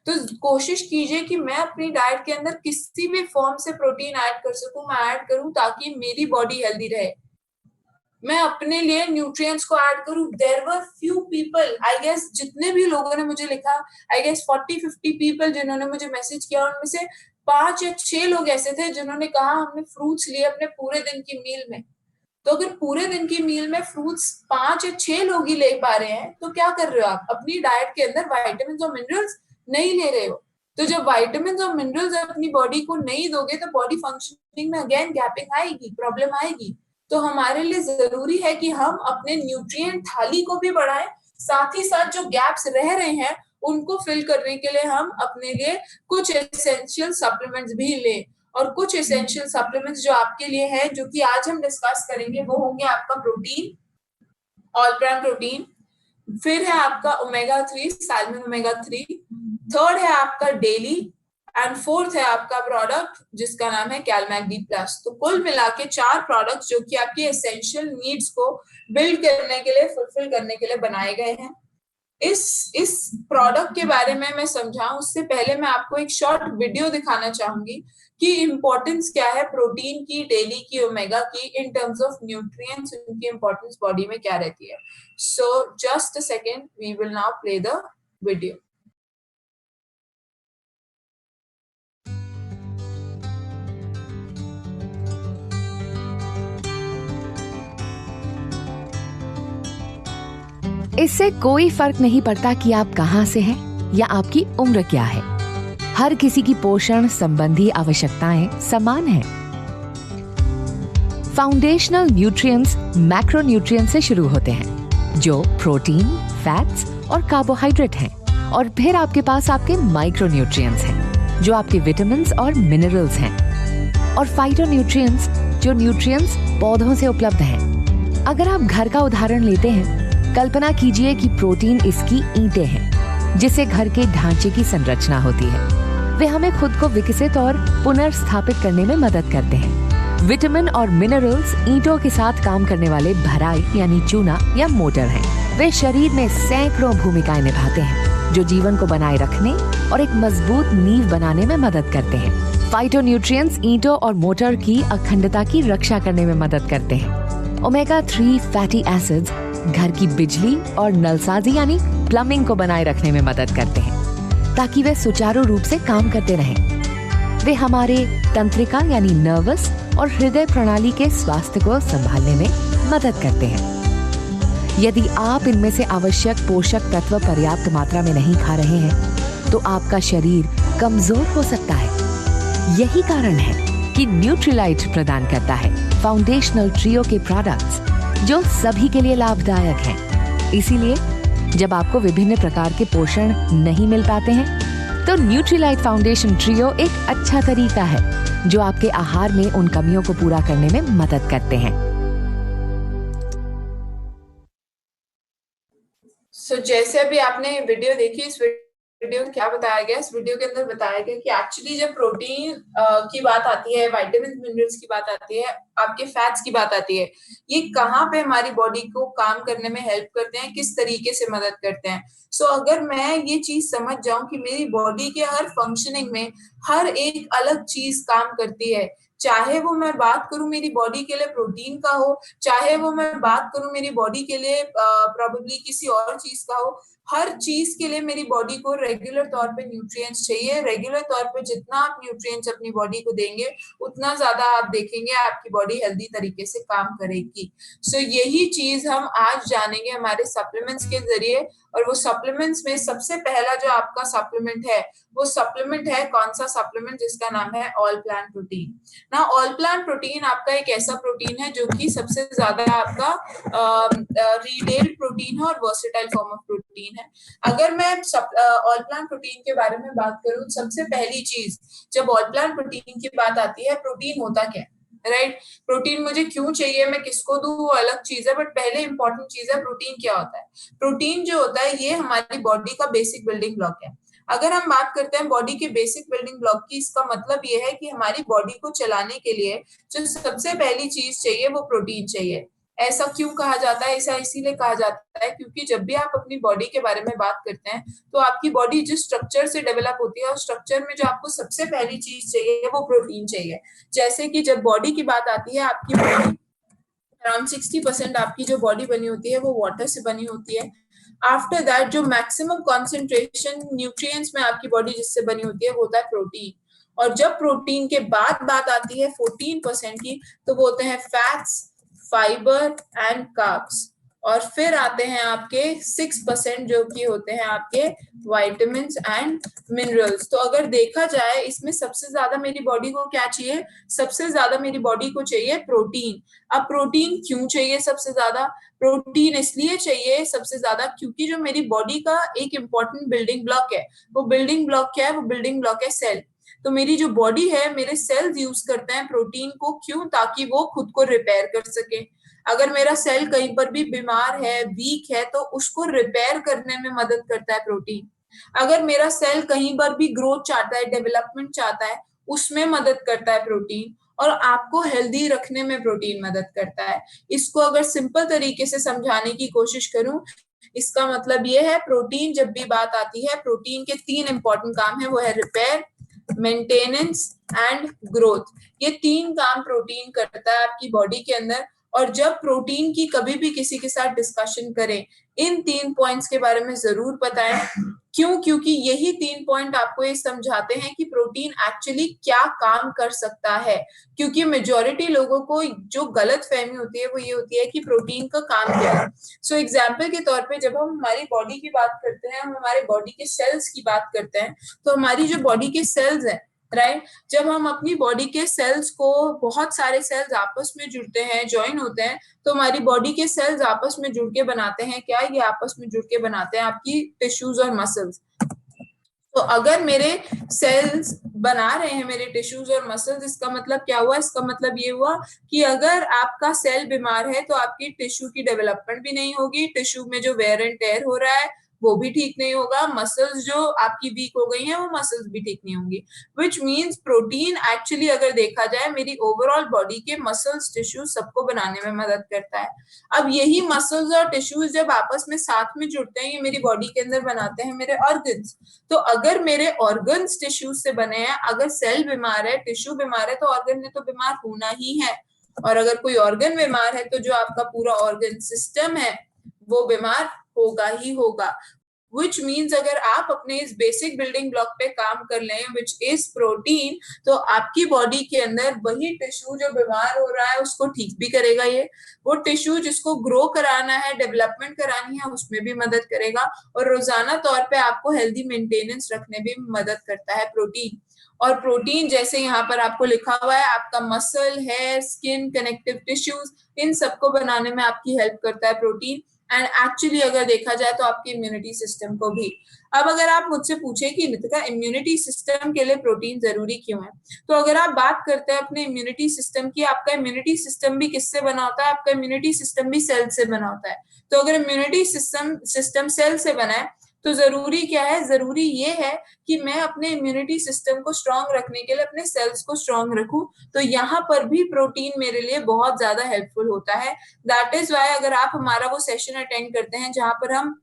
तो कोशिश कीजिए कि मैं अपनी डाइट के अंदर किसी भी फॉर्म से प्रोटीन ऐड कर सकूं, मैं ऐड करूं, ताकि मेरी बॉडी हेल्दी रहे, मैं अपने लिए न्यूट्रिएंट्स को ऐड करूं। There were few people, I guess जितने भी लोगों ने मुझे लिखा, आई गेस 40-50 पीपल जिन्होंने मुझे मैसेज किया, उनमें से 5 या 6 लोग ऐसे थे जिन्होंने कहा हमने फ्रूट्स लिए अपने पूरे दिन की मील में। तो अगर पूरे दिन की मील में फ्रूट्स 5 या 6 लोग ही ले पा रहे हैं, तो क्या कर रहे हो आप, अपनी डाइट के अंदर विटामिन और मिनरल्स नहीं ले रहे हो। तो जब विटामिन और मिनरल्स अपनी बॉडी को नहीं दोगे, तो बॉडी फंक्शनिंग में अगेन गैपिंग आएगी, प्रॉब्लम आएगी। तो हमारे लिए जरूरी है कि हम अपने न्यूट्रिएंट थाली को भी बढ़ाएं, साथ ही साथ जो गैप्स रह रहे हैं उनको फिल करने के लिए हम अपने लिए कुछ एसेंशियल सप्लीमेंट्स भी लें। और कुछ एसेंशियल सप्लीमेंट्स जो आपके लिए है, जो कि आज हम डिस्कस करेंगे, वो होंगे आपका प्रोटीन, ऑल प्लांट प्रोटीन, फिर है आपका ओमेगा 3, सैल्मन ओमेगा 3, थर्ड है आपका डेली, एंड फोर्थ है आपका प्रोडक्ट जिसका नाम है कैलमैक डी प्लस। तो कुल मिला के 4 प्रोडक्ट्स जो कि आपकी एसेंशियल नीड्स को बिल्ड करने के लिए, फुलफिल करने के लिए बनाए गए हैं। इस प्रोडक्ट के बारे में मैं समझाऊं उससे पहले मैं आपको एक शॉर्ट वीडियो दिखाना चाहूंगी कि इंपॉर्टेंस क्या है प्रोटीन की, डेली की, ओमेगा की, इन टर्म्स ऑफ न्यूट्रिएंट्स, उनकी इंपॉर्टेंस बॉडी में क्या रहती है। So just a second, we will now play the video. इससे कोई फर्क नहीं पड़ता कि आप कहां से हैं या आपकी उम्र क्या है। हर किसी की पोषण संबंधी आवश्यकताएं समान हैं। फाउंडेशनल न्यूट्रिएंट्स मैक्रो न्यूट्रिएंट्स से शुरू होते हैं, जो प्रोटीन, फैट्स और कार्बोहाइड्रेट हैं, और फिर आपके पास आपके माइक्रो न्यूट्रिएंट्स हैं, जो आपके विटामिन्स और मिनरल्स हैं, और फाइटो न्यूट्रिएंट्स, जो न्यूट्रिएंट्स पौधों से उपलब्ध हैं। अगर आप घर का उदाहरण लेते हैं, कल्पना कीजिए कि प्रोटीन इसकी ईंटें हैं, जिससे घर के ढांचे की संरचना होती है। वे हमें खुद को विकसित और पुनर्स्थापित करने में मदद करते हैं। विटामिन और मिनरल्स ईंटों के साथ काम करने वाले भराई यानी चूना या मोटर हैं। वे शरीर में सैकड़ों भूमिकाएं निभाते हैं, जो जीवन को बनाए रखने और एक मजबूत नींव बनाने में मदद करते हैं। फाइटोन्यूट्रिएंट्स ईंटों और मोटर की अखंडता की रक्षा करने में मदद करते हैं। ओमेगा 3 फैटी एसिड्स घर की बिजली और नलसाजी यानी प्लम्बिंग को बनाए रखने में मदद करते हैं, ताकि वे सुचारू रूप से काम करते रहें। वे हमारे तंत्रिका यानी नर्वस और हृदय प्रणाली के स्वास्थ्य को संभालने में मदद करते हैं। यदि आप इनमें से आवश्यक पोषक तत्व पर्याप्त मात्रा में नहीं खा रहे हैं, तो आपका शरीर कमजोर हो सकता है। यही कारण है कि न्यूट्रीलाइट प्रदान करता है फाउंडेशनल ट्रियो के प्रोडक्ट्स, जो सभी के लिए लाभदायक हैं। इसीलिए जब आपको विभिन्न प्रकार के पोषण नहीं मिल पाते हैं, तो न्यूट्रीलाइट फाउंडेशन ट्रियो एक अच्छा तरीका है, जो आपके आहार में उन कमियों को पूरा करने में मदद करते हैं। जैसे अभी आपने वीडियो देखी, इस वीडियो में क्या बताया गया, इस वीडियो के अंदर बताया गया कि एक्चुअली जब प्रोटीन की बात आती है, विटामिन मिनरल्स की बात आती है, आपके फैट्स की बात आती है, ये कहाँ पे हमारी बॉडी को काम करने में हेल्प करते हैं, किस तरीके से मदद करते हैं। अगर मैं ये चीज समझ जाऊं कि मेरी बॉडी के हर फंक्शनिंग में हर एक अलग चीज काम करती है, चाहे वो मैं बात करूं मेरी बॉडी के लिए प्रोटीन का हो, चाहे वो मैं बात करूं मेरी बॉडी के लिए प्रोबेबली किसी और चीज का हो, हर चीज के लिए मेरी बॉडी को रेगुलर तौर पे न्यूट्रिएंट्स चाहिए। रेगुलर तौर पे जितना आप न्यूट्रिएंट्स अपनी बॉडी को देंगे, उतना ज्यादा आप देखेंगे आपकी बॉडी हेल्दी तरीके से काम करेगी। यही चीज हम आज जानेंगे हमारे सप्लीमेंट्स के जरिए। और वो सप्लीमेंट्स में सबसे पहला जो आपका सप्लीमेंट है, वो सप्लीमेंट है कौन सा सप्लीमेंट, जिसका नाम है ऑल प्लांट प्रोटीन। ना ऑल प्लांट प्रोटीन आपका एक ऐसा प्रोटीन है जो कि सबसे ज्यादा आपका रीडेल्ड प्रोटीन है और वर्सेटाइल फॉर्म ऑफ प्रोटीन है। अगर मैं ऑल प्लांट प्रोटीन के बारे में बात करूं, सबसे पहली चीज जब ऑल प्लांट प्रोटीन की बात आती है, प्रोटीन होता क्या है, राइट? प्रोटीन मुझे क्यों चाहिए, मैं किसको दूं, वो अलग चीज है, बट पहले इंपॉर्टेंट चीज है प्रोटीन क्या होता है। प्रोटीन जो होता है, ये हमारी बॉडी का बेसिक बिल्डिंग ब्लॉक है। अगर हम बात करते हैं बॉडी के बेसिक बिल्डिंग ब्लॉक की, इसका मतलब ये है कि हमारी बॉडी को चलाने के लिए जो सबसे पहली चीज चाहिए वो प्रोटीन चाहिए। ऐसा क्यों कहा जाता है? ऐसा इसीलिए कहा जाता है क्योंकि जब भी आप अपनी बॉडी के बारे में बात करते हैं, तो आपकी बॉडी जिस स्ट्रक्चर से डेवलप होती है, उस स्ट्रक्चर में जो आपको सबसे पहली चीज चाहिए वो प्रोटीन चाहिए। जैसे कि जब बॉडी की बात आती है, आपकी बॉडी अराउंड 60% आपकी जो बॉडी बनी होती है वो वाटर से बनी होती है। आफ्टर दैट जो मैक्सिमम कॉन्सेंट्रेशन न्यूट्रिएंट्स में आपकी बॉडी जिससे बनी होती है वो होता है प्रोटीन। और जब प्रोटीन के बाद बात आती है 14% की, तो वो होते हैं फैट्स, फाइबर एंड कार्ब्स। और फिर आते हैं आपके 6% जो कि होते हैं आपके विटामिन एंड मिनरल्स। तो अगर देखा जाए, इसमें सबसे ज्यादा मेरी बॉडी को क्या चाहिए? सबसे ज्यादा मेरी बॉडी को चाहिए प्रोटीन। अब प्रोटीन क्यों चाहिए सबसे ज्यादा? प्रोटीन इसलिए चाहिए सबसे ज्यादा क्योंकि जो मेरी बॉडी का एक इंपॉर्टेंट बिल्डिंग ब्लॉक है, वो बिल्डिंग ब्लॉक क्या है? वो बिल्डिंग ब्लॉक है सेल। तो मेरी जो बॉडी है, मेरे सेल्स यूज करते हैं प्रोटीन को, क्यों? ताकि वो खुद को रिपेयर कर सके। अगर मेरा सेल कहीं पर भी बीमार है, वीक है, तो उसको रिपेयर करने में मदद करता है प्रोटीन। अगर मेरा सेल कहीं पर भी ग्रोथ चाहता है, डेवलपमेंट चाहता है, उसमें मदद करता है प्रोटीन। और आपको हेल्दी रखने में प्रोटीन मदद करता है। इसको अगर सिंपल तरीके से समझाने की कोशिश करूं, इसका मतलब ये है, प्रोटीन जब भी बात आती है, प्रोटीन के 3 इंपॉर्टेंट काम है, वो है रिपेयर, मेंटेनेंस एंड ग्रोथ। ये 3 काम प्रोटीन करता है आपकी बॉडी के अंदर। और जब प्रोटीन की कभी भी किसी के साथ डिस्कशन करें, इन 3 पॉइंट्स के बारे में जरूर बताएं। क्यों? क्योंकि यही 3 पॉइंट आपको ये समझाते हैं कि प्रोटीन एक्चुअली क्या काम कर सकता है। क्योंकि मेजॉरिटी लोगों को जो गलत फहमी होती है वो ये होती है कि प्रोटीन का काम क्या है। सो एग्जाम्पल के तौर पे जब हम हमारी बॉडी की बात करते हैं, हम हमारे बॉडी के सेल्स की बात करते हैं, तो हमारी जो बॉडी के सेल्स हैं, राइट, जब हम अपनी बॉडी के सेल्स को, बहुत सारे सेल्स आपस में जुड़ते हैं, ज्वाइन होते हैं, तो हमारी बॉडी के सेल्स आपस में जुड़ के बनाते हैं क्या? ये आपस में जुड़ के बनाते हैं आपकी टिश्यूज और मसल्स। तो अगर मेरे सेल्स बना रहे हैं मेरे टिश्यूज और मसल्स, इसका मतलब क्या हुआ? इसका मतलब ये हुआ कि अगर आपका सेल बीमार है तो आपकी टिश्यू की डेवलपमेंट भी नहीं होगी, टिश्यू में जो वेयर एंड टेयर हो रहा है वो भी ठीक नहीं होगा, मसल्स जो आपकी वीक हो गई हैं वो मसल्स भी ठीक नहीं होंगी। विच मीन्स प्रोटीन एक्चुअली अगर देखा जाए मेरी ओवरऑल बॉडी के मसल्स, टिश्यू सबको बनाने में मदद करता है। अब यही मसल्स और टिश्यूज जब आपस में साथ में जुड़ते हैं, ये मेरी बॉडी के अंदर बनाते हैं मेरे ऑर्गन्स। तो अगर मेरे ऑर्गन्स टिश्यू से बने हैं, अगर सेल बीमार है, टिश्यू बीमार है, तो ऑर्गन ने तो बीमार होना ही है। और अगर कोई ऑर्गन बीमार है तो जो आपका पूरा ऑर्गन सिस्टम है वो बीमार होगा ही होगा। विच मीन्स अगर आप अपने इस बेसिक बिल्डिंग ब्लॉक पे काम कर लें, विच इज प्रोटीन, तो आपकी बॉडी के अंदर वही टिश्यू जो बीमार हो रहा है उसको ठीक भी करेगा। ये वो टिश्यू जिसको ग्रो कराना है, डेवलपमेंट करानी है, उसमें भी मदद करेगा। और रोजाना तौर पे आपको हेल्दी मेंटेनेंस रखने में भी मदद करता है प्रोटीन। और प्रोटीन जैसे यहाँ पर आपको लिखा हुआ है, आपका muscle, hair, skin, connective tissues, इन सबको बनाने में आपकी हेल्प करता है प्रोटीन। एंड एक्चुअली अगर देखा जाए तो आपके इम्यूनिटी सिस्टम को भी। अब अगर आप मुझसे पूछे कि नितिका इम्यूनिटी सिस्टम के लिए प्रोटीन जरूरी क्यों है, तो अगर आप बात करते हैं अपने इम्यूनिटी सिस्टम की, आपका इम्यूनिटी सिस्टम भी किससे बना होता है? आपका इम्यूनिटी सिस्टम भी सेल से बना होता है। तो अगर इम्यूनिटी सिस्टम सेल से बना है, तो जरूरी क्या है? जरूरी ये है कि मैं अपने इम्यूनिटी सिस्टम को स्ट्रांग रखने के लिए अपने सेल्स को स्ट्रांग रखूं। तो यहाँ पर भी प्रोटीन मेरे लिए बहुत ज्यादा हेल्पफुल होता है। दैट इज वाई अगर आप हमारा वो सेशन अटेंड करते हैं जहां पर हम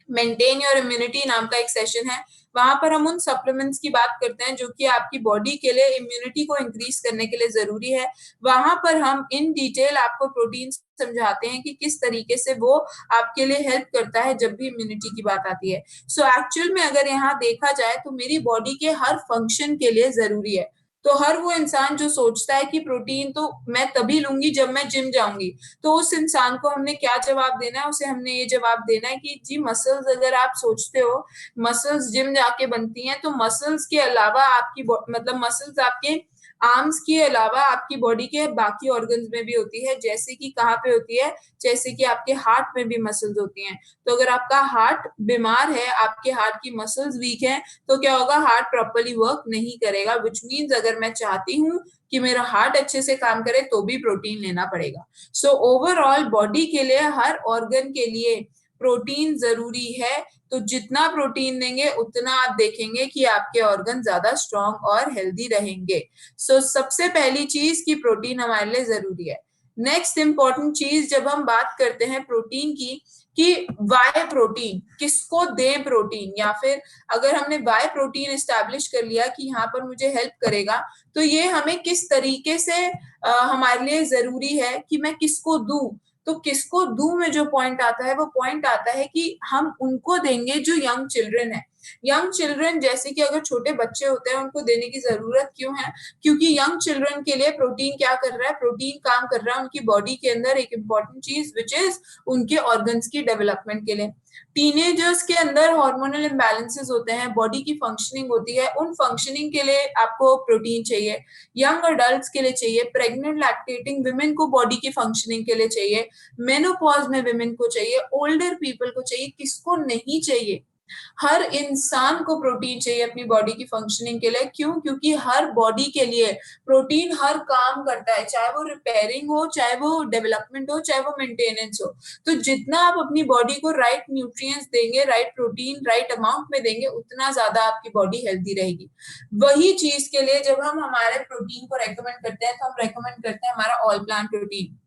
मेंटेन योर इम्यूनिटी नाम का एक सेशन है, वहां पर हम उन सप्लीमेंट्स की बात करते हैं जो कि आपकी बॉडी के लिए इम्यूनिटी को इंक्रीज करने के लिए जरूरी है। वहां पर हम इन डिटेल आपको प्रोटीन समझाते हैं कि किस तरीके से वो आपके लिए हेल्प करता है जब भी इम्यूनिटी की बात आती है। सो एक्चुअल में अगर यहाँ देखा जाए तो मेरी बॉडी के हर फंक्शन के लिए जरूरी है। तो हर वो इंसान जो सोचता है कि प्रोटीन तो मैं तभी लूंगी जब मैं जिम जाऊंगी, तो उस इंसान को हमने क्या जवाब देना है? उसे हमने ये जवाब देना है कि जी मसल्स, अगर आप सोचते हो मसल्स जिम जाके बनती हैं, तो मसल्स के अलावा आपकी मतलब मसल्स आपके आर्म्स के अलावा आपकी बॉडी के बाकी ऑर्गन्स में भी होती है। जैसे कि कहाँ पे होती है? जैसे कि आपके हार्ट में भी मसल्स होती हैं। तो अगर आपका हार्ट बीमार है, आपके हार्ट की मसल्स वीक है, तो क्या होगा? हार्ट प्रॉपर्ली वर्क नहीं करेगा। विच मीन्स अगर मैं चाहती हूँ कि मेरा हार्ट अच्छे से काम करे तो भी प्रोटीन लेना पड़ेगा। सो ओवरऑल बॉडी के लिए, हर ऑर्गन के लिए प्रोटीन जरूरी है। तो जितना प्रोटीन देंगे उतना आप देखेंगे कि आपके ऑर्गन ज्यादा स्ट्रांग और हेल्दी रहेंगे। सो सबसे पहली चीज कि प्रोटीन हमारे लिए जरूरी है। नेक्स्ट इंपॉर्टेंट चीज जब हम बात करते हैं प्रोटीन की, कि वाई प्रोटीन, किसको दें प्रोटीन, या फिर अगर हमने वाई प्रोटीन एस्टैब्लिश कर लिया कि यहाँ पर मुझे हेल्प करेगा, तो ये हमें किस तरीके से हमारे लिए जरूरी है कि मैं किसको दूं। तो किसको दूं में जो पॉइंट आता है, वो पॉइंट आता है कि हम उनको देंगे जो यंग चिल्ड्रन है। यंग चिल्ड्रन जैसे कि अगर छोटे बच्चे होते हैं, उनको देने की जरूरत क्यों है? क्योंकि यंग चिल्ड्रन के लिए प्रोटीन क्या कर रहा है? प्रोटीन काम कर रहा है उनकी बॉडी के अंदर एक इंपॉर्टेंट चीज, विच इज उनके ऑर्गन्स की डेवलपमेंट के लिए। टीनेजर्स के अंदर हार्मोनल इम्बैलेंसेस होते हैं, बॉडी की फंक्शनिंग होती है, उन फंक्शनिंग के लिए आपको प्रोटीन चाहिए। यंग अडल्ट्स के लिए चाहिए, प्रेग्नेंट लैक्टेटिंग विमेन को बॉडी की फंक्शनिंग के लिए चाहिए, मेनोपॉज में विमेन को चाहिए, ओल्डर पीपल को चाहिए। किसको नहीं चाहिए? हर इंसान को प्रोटीन चाहिए अपनी बॉडी की फंक्शनिंग के लिए। क्यों? क्योंकि हर बॉडी के लिए प्रोटीन हर काम करता है, चाहे वो रिपेयरिंग हो, चाहे वो डेवलपमेंट हो, चाहे वो मेंटेनेंस हो। तो जितना आप अपनी बॉडी को राइट न्यूट्रिएंट्स देंगे, राइट प्रोटीन राइट अमाउंट में देंगे, उतना ज्यादा आपकी बॉडी हेल्दी रहेगी। वही चीज के लिए जब हम हमारे प्रोटीन को रेकमेंड करते हैं, तो हम रेकमेंड करते हैं हमारा ऑल प्लांट प्रोटीन।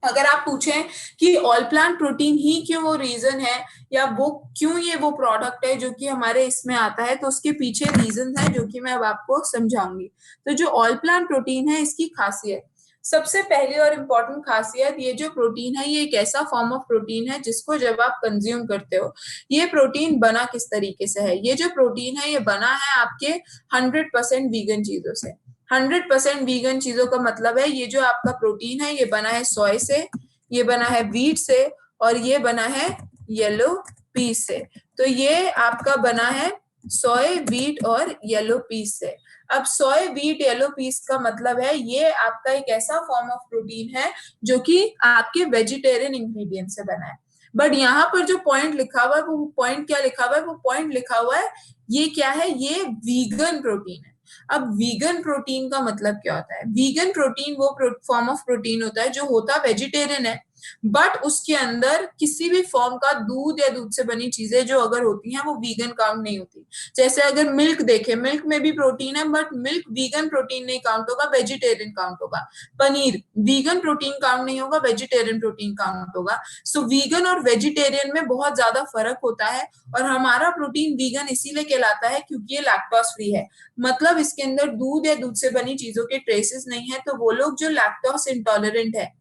अगर आप पूछें कि ऑल प्लांट प्रोटीन ही क्यों वो रीजन है, या वो क्यों ये वो प्रोडक्ट है जो कि हमारे इसमें आता है, तो उसके पीछे रीजन है जो कि मैं अब आपको समझाऊंगी। तो जो ऑल प्लांट प्रोटीन है, इसकी खासियत, सबसे पहली और इम्पोर्टेंट खासियत, ये जो प्रोटीन है ये एक ऐसा फॉर्म ऑफ प्रोटीन है जिसको जब आप कंज्यूम करते हो, ये प्रोटीन बना किस तरीके से है? ये जो प्रोटीन है ये बना है आपके 100% वीगन चीजों से। 100% वीगन चीजों का मतलब है ये जो आपका प्रोटीन है ये बना है सोय से, ये बना है व्हीट से, और ये बना है येलो पीस से। तो ये आपका बना है सोय, व्हीट और येलो पीस से। अब सोय, व्हीट, येलो पीस का मतलब है ये आपका एक ऐसा फॉर्म ऑफ प्रोटीन है जो कि आपके वेजिटेरियन इंग्रेडिएंट से बना है। बट यहाँ पर जो पॉइंट लिखा हुआ है, वो पॉइंट क्या लिखा हुआ है? वो पॉइंट लिखा हुआ है ये क्या है? ये वीगन प्रोटीन है। अब वीगन प्रोटीन का मतलब क्या होता है? वीगन प्रोटीन वो फॉर्म ऑफ प्रोटीन होता है जो होता वेजिटेरियन है, बट उसके अंदर किसी भी फॉर्म का दूध या दूध से बनी चीजें जो अगर होती हैं वो वीगन काउंट नहीं होती। जैसे अगर मिल्क देखें, मिल्क में भी प्रोटीन है, बट मिल्क वीगन प्रोटीन नहीं काउंट होगा, वेजिटेरियन काउंट होगा। पनीर वीगन प्रोटीन काउंट नहीं होगा, वेजिटेरियन प्रोटीन काउंट होगा। सो वीगन और वेजिटेरियन में बहुत ज्यादा फर्क होता है। और हमारा प्रोटीन वीगन इसीलिए कहलाता है क्योंकि ये लैक्टोज फ्री है, मतलब इसके अंदर दूध या दूध से बनी चीजों के ट्रेसेस नहीं है। तो वो लोग जो लैक्टोज इंटॉलरेंट है,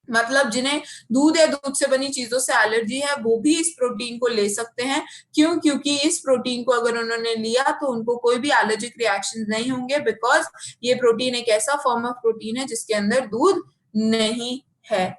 मतलब जिन्हें दूध या दूध से बनी चीजों से एलर्जी है, वो भी इस प्रोटीन को ले सकते हैं। क्यों? क्योंकि इस प्रोटीन को अगर उन्होंने लिया तो उनको कोई भी एलर्जिक रिएक्शन नहीं होंगे, बिकॉज ये प्रोटीन एक ऐसा फॉर्म ऑफ प्रोटीन है जिसके अंदर दूध नहीं है।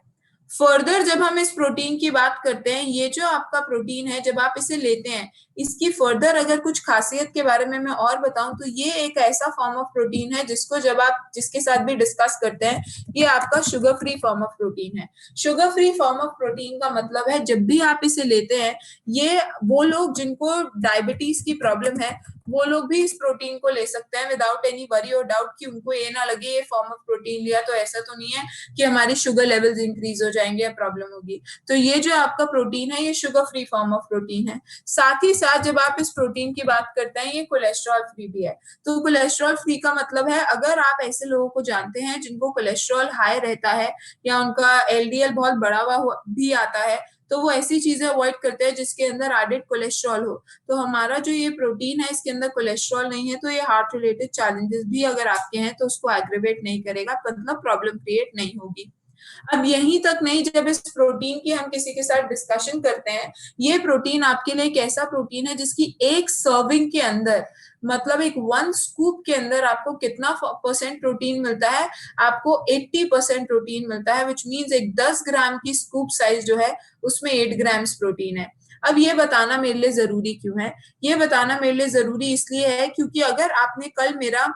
फर्दर जब हम इस प्रोटीन की बात करते हैं, ये जो आपका प्रोटीन है जब आप इसे लेते हैं, इसकी फर्दर अगर कुछ खासियत के बारे में मैं और बताऊं, तो ये एक ऐसा फॉर्म ऑफ प्रोटीन है जिसको जब आप जिसके साथ भी डिस्कस करते हैं, ये आपका sugar free form of protein है। Sugar free form of protein का मतलब है जब भी आप इसे लेते हैं, ये वो लोग जिनको डायबिटीज की प्रॉब्लम है, वो लोग भी इस प्रोटीन को ले सकते हैं विदाउट एनी वरी और डाउट कि उनको ये ना लगे ये फॉर्म ऑफ प्रोटीन लिया तो ऐसा तो नहीं है कि हमारी शुगर लेवल्स इंक्रीज हो जाएंगे या प्रॉब्लम होगी। तो ये जो आपका प्रोटीन है ये sugar free form of protein है। साथ ही साथ जब आप इस प्रोटीन की बात करते हैं, ये कोलेस्ट्रॉल फ्री भी है। तो कोलेस्ट्रॉल फ्री का मतलब है अगर आप ऐसे लोगों को जानते हैं जिनको कोलेस्ट्रॉल हाई रहता है या उनका एलडीएल बहुत बढ़ा हुआ भी आता है, तो वो ऐसी चीजें अवॉइड करते हैं जिसके अंदर एडेड कोलेस्ट्रॉल हो। तो हमारा जो ये प्रोटीन है इसके अंदर कोलेस्ट्रॉल नहीं है, तो ये हार्ट रिलेटेड चैलेंजेस भी अगर आपके हैं तो उसको एग्रीवेट नहीं करेगा, मतलब प्रॉब्लम क्रिएट नहीं होगी। अब यहीं तक नहीं, जब इस प्रोटीन की हम किसी के साथ डिस्कशन करते हैं, ये प्रोटीन आपके लिए एक ऐसा प्रोटीन है जिसकी एक सर्विंग के अंदर, मतलब एक 1 स्कूप के अंदर आपको कितना % प्रोटीन मिलता है? आपको 80% प्रोटीन मिलता है, विच मीन्स एक 10 ग्राम की स्कूप साइज जो है उसमें 8 ग्राम्स प्रोटीन है। अब ये बताना मेरे लिए जरूरी क्यों है? ये बताना मेरे लिए जरूरी इसलिए है क्योंकि अगर आपने कल मेरा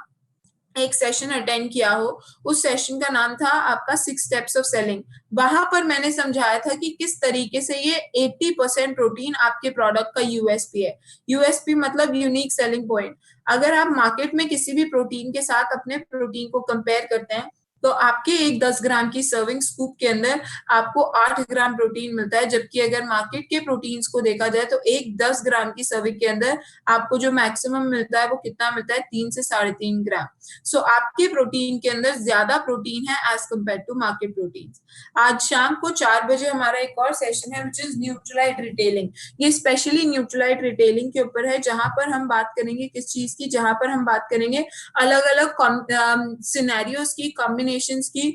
एक सेशन अटेंड किया हो, उस सेशन का नाम था आपका 6 स्टेप्स ऑफ सेलिंग। वहां पर मैंने समझाया था कि किस तरीके से ये 80% प्रोटीन आपके प्रोडक्ट का यूएसपी है। यूएसपी मतलब यूनिक सेलिंग पॉइंट। अगर आप मार्केट में किसी भी प्रोटीन के साथ अपने प्रोटीन को कंपेयर करते हैं, तो आपके एक 10 ग्राम की सर्विंग स्कूप के अंदर आपको 8 ग्राम प्रोटीन मिलता है, जबकि अगर मार्केट के प्रोटीन्स को देखा जाए तो एक 10 ग्राम की सर्विंग के अंदर आपको जो मैक्सिमम मिलता है वो कितना मिलता है? 3 से 3.5 ग्राम। सो आपके प्रोटीन के अंदर ज्यादा प्रोटीन है as compared to market protein. आज शाम को 4 बजे हमारा एक और सेशन है विच इज न्यूट्रलाइट रिटेलिंग। ये स्पेशली न्यूट्रलाइट रिटेलिंग के ऊपर है, जहां पर हम बात करेंगे किस चीज की? जहां पर हम बात करेंगे अलग अलग सिनेरियोस की, कॉम्बिनेशंस की,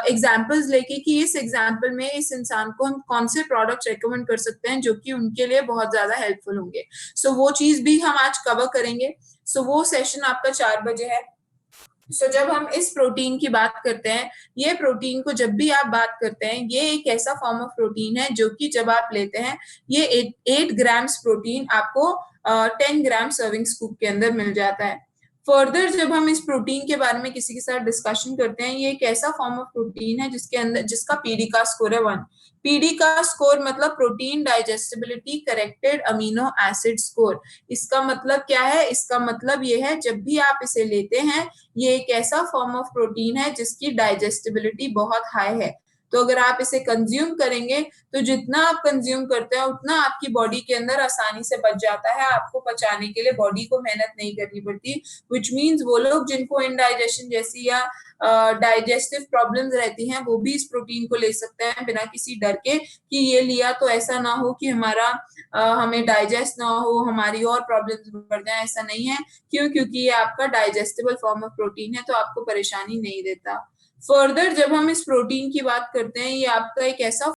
एग्जांपल्स लेके कि इस एग्जांपल में इस इंसान को हम कौन से प्रोडक्ट रेकमेंड कर सकते हैं जो कि उनके लिए बहुत ज्यादा हेल्पफुल होंगे। सो वो चीज भी हम आज कवर करेंगे। सो वो सेशन आपका 4 बजे है। जब हम इस प्रोटीन की बात करते हैं, ये प्रोटीन को जब भी आप बात करते हैं, ये एक ऐसा फॉर्म ऑफ प्रोटीन है जो कि जब आप लेते हैं, ये 8 ग्राम्स प्रोटीन आपको 10 ग्राम सर्विंग स्कूप के अंदर मिल जाता है। फर्दर जब हम इस प्रोटीन के बारे में किसी के साथ डिस्कशन करते हैं, ये एक ऐसा फॉर्म ऑफ प्रोटीन है जिसके अंदर जिसका पीडी का स्कोर है 1। पीडी का स्कोर मतलब protein digestibility corrected amino acid score. इसका मतलब क्या है? इसका मतलब ये है जब भी आप इसे लेते हैं, ये एक ऐसा फॉर्म ऑफ प्रोटीन है जिसकी डाइजेस्टिबिलिटी बहुत हाई है। तो अगर आप इसे कंज्यूम करेंगे तो जितना आप कंज्यूम करते हैं उतना आपकी बॉडी के अंदर आसानी से पच जाता है, आपको पचाने के लिए बॉडी को मेहनत नहीं करनी पड़ती। विच मीन्स वो लोग जिनको इनडाइजेशन जैसी या डाइजेस्टिव प्रॉब्लम्स रहती हैं वो भी इस प्रोटीन को ले सकते हैं बिना किसी डर के कि ये लिया तो ऐसा ना हो कि हमें डाइजेस्ट ना हो, हमारी और प्रॉब्लम्स बढ़ जाए। ऐसा नहीं है। क्यों? क्योंकि ये आपका डाइजेस्टेबल फॉर्म ऑफ प्रोटीन है, तो आपको परेशानी नहीं देता। फर्दर जब हम इस प्रोटीन की बात करते हैं, ये आपका एक ऐसा